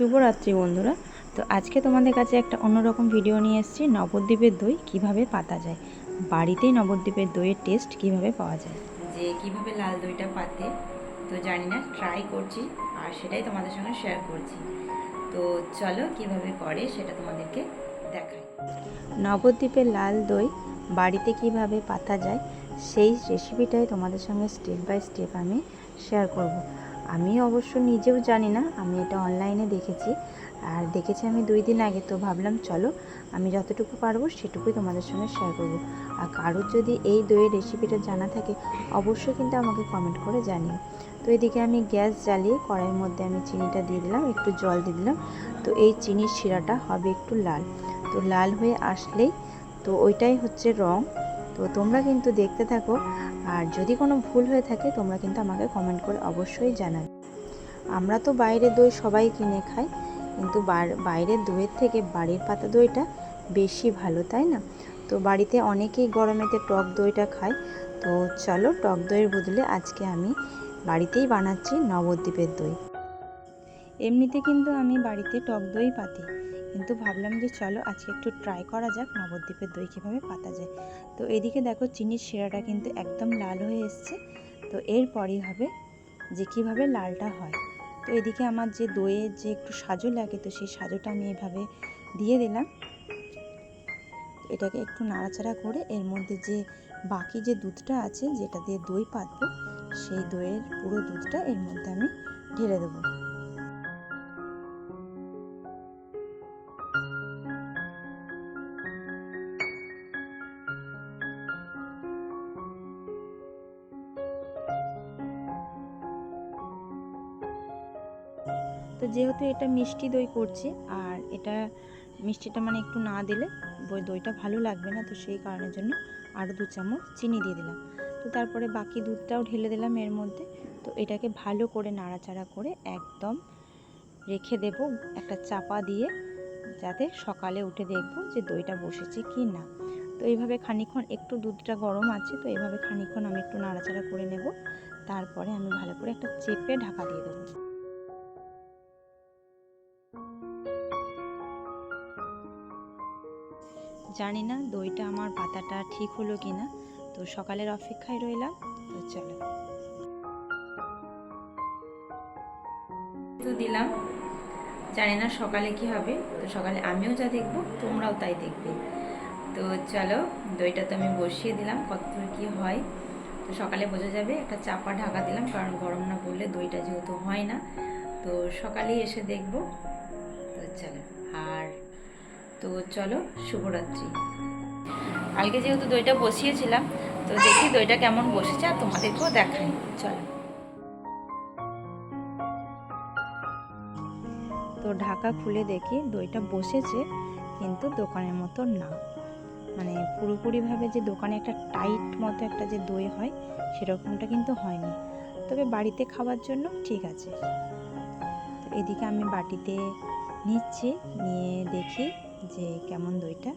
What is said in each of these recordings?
শুভরাত্রি বন্ধুরা। তো আজকে তোমাদের কাছে একটা অন্যরকম ভিডিও নিয়ে এসেছি। নবদ্বীপের দই কিভাবে পাতা যায়, বাড়িতেই নবদ্বীপের দইয়ের টেস্ট কিভাবে পাওয়া যায়, যে কিভাবে লাল দইটা পাতে তো জানি না, ট্রাই করছি আর সেটাই তোমাদের সঙ্গে শেয়ার করছি। তো চলো কিভাবে করে সেটা তোমাদেরকে দেখাই। নবদ্বীপের লাল দই বাড়িতে কিভাবে পাতা যায় সেই রেসিপিটাই তোমাদের সঙ্গে স্টেপ বাই স্টেপ আমি শেয়ার করব। আমি অবশ্য নিজেও জানি না, আমি এটা অনলাইনে দেখেছি আর দেখেছি আমি 2 দিন আগে। তো ভাবলাম চলো আমি যতটুকু পারবো সেটুকুই তোমাদের সঙ্গে শেয়ার করব। আর কারোর যদি এই দইয়ের রেসিপিটা জানা থাকে অবশ্যই কিন্তু আমাকে কমেন্ট করে জানিও। তো এদিকে আমি গ্যাস জ্বালিয়ে কড়াইয়ের মধ্যে আমি চিনিটা দিয়ে দিলাম, একটু জল দিয়ে দিলাম। তো এই চিনির শিরাটা হবে একটু লাল, তো লাল হয়ে আসলেই তো ওইটাই হচ্ছে রং। তো তোমরা কিন্তু দেখতে থাকো, আর যদি কোনো ভুল হয়ে থাকে তোমরা কিন্তু আমাকে কমেন্ট করে অবশ্যই জানাবে। আমরা তো বাইরের দই সবাই কিনে খাই, কিন্তু বাইরের দইয়ের থেকে বাড়ির পাতা দইটা বেশি ভালো, তাই না? তো বাড়িতে অনেকেই গরমেতে টক দইটা খায়। তো চলো টক দইয়ের বদলে আজকে আমি বাড়িতেই বানাচ্ছি নবদ্বীপের দই। এমনিতে কিন্তু আমি বাড়িতে টক দই পাতি, কিন্তু ভাবলাম যে চলো আজকে একটু ট্রাই করা যাক নবদ্বীপের দই কীভাবে পাতা যায়। তো এদিকে দেখো চিনির শিরাটা কিন্তু একদম লাল হয়ে এসছে। তো এরপরই হবে যে কীভাবে লালটা হয়। তো এদিকে আমার যে দইয়ের যে একটু সাজু লাগে, তো সেই সাজুটা আমি এভাবে দিয়ে দিলাম। এটাকে একটু নাড়াচাড়া করে এর মধ্যে যে বাকি যে দুধটা আছে যেটা দিয়ে দই পাতবো, সেই দইয়ের পুরো দুধটা এর মধ্যে আমি ঢেলে দেবো। তো যেহেতু এটা মিষ্টি দই করছি, আর এটা মিষ্টিটা মানে একটু না দিলে দইটা ভালো লাগবে না, তো সেই কারণের জন্য আরও 2 চামচ চিনি দিয়ে দিলাম। তো তারপরে বাকি দুধটাও ঢেলে দিলাম এর মধ্যে। তো এটাকে ভালো করে নাড়াচাড়া করে একদম রেখে দেব একটা চাপা দিয়ে, যাতে সকালে উঠে দেখব যে দইটা বসেছে কি না। তো এইভাবে খানিকক্ষণ, একটু দুধটা গরম আছে তো এইভাবে খানিকক্ষণ আমি একটু নাড়াচাড়া করে নেব। তারপরে আমি ভালো করে একটা চেপে ঢাকা দিয়ে দেবো। জানি না দইটা আমার পাতাটা ঠিক হলো কি না, তো সকালের অপেক্ষায় রইলাম। তো চলো তো দিলাম, জানি না সকালে কি হবে। তো সকালে আমিও যা দেখব তোমরাও তাই দেখবে। তো চলো দইটা তো আমি বসিয়ে দিলাম, কতদূর কি হয় তো সকালে বোঝা যাবে। একটা চাপা ঢাকা দিলাম, কারণ গরম না পড়লে দইটা যেহেতু হয় না। তো সকালেই এসে দেখব। তো চলো, আর তো চলো শুভরাত্রি। কালকে যেহেতু দইটা বসিয়েছিলাম, তো দেখি দইটা কেমন বসেছে আর তোমাদেরকেও দেখাই। চলো। তো ঢাকা খুলে দেখি দইটা বসেছে, কিন্তু দোকানের মতো না। মানে পুরোপুরিভাবে যে দোকানে একটা টাইট মতো একটা যে দই হয় সেরকমটা কিন্তু হয়নি, তবে বাড়িতে খাওয়ার জন্য ঠিক আছে। তো এদিকে আমি বাটিতে নিচ্ছি, নিয়ে দেখি যে কেমন দইটা।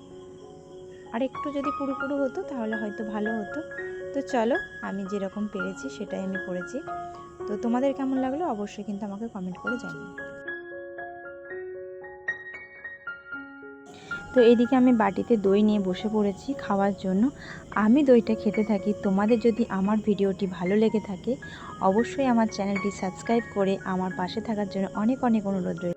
আর একটু যদি পুরো হতো তাহলে হয়তো ভালো হতো। তো চলো, আমি যেরকম পেরেছি সেটাই আমি করেছি। তো তোমাদের কেমন লাগলো অবশ্যই কিন্তু আমাকে কমেন্ট করে জানিও। তো এইদিকে আমি বাটিতে দই নিয়ে বসে পড়েছি খাওয়ার জন্য। আমি দইটা খেতে থাকি। তোমাদের যদি আমার ভিডিওটি ভালো লেগে থাকে অবশ্যই আমার চ্যানেলটি সাবস্ক্রাইব করে আমার পাশে থাকার জন্য অনেক অনেক অনুরোধ রইল।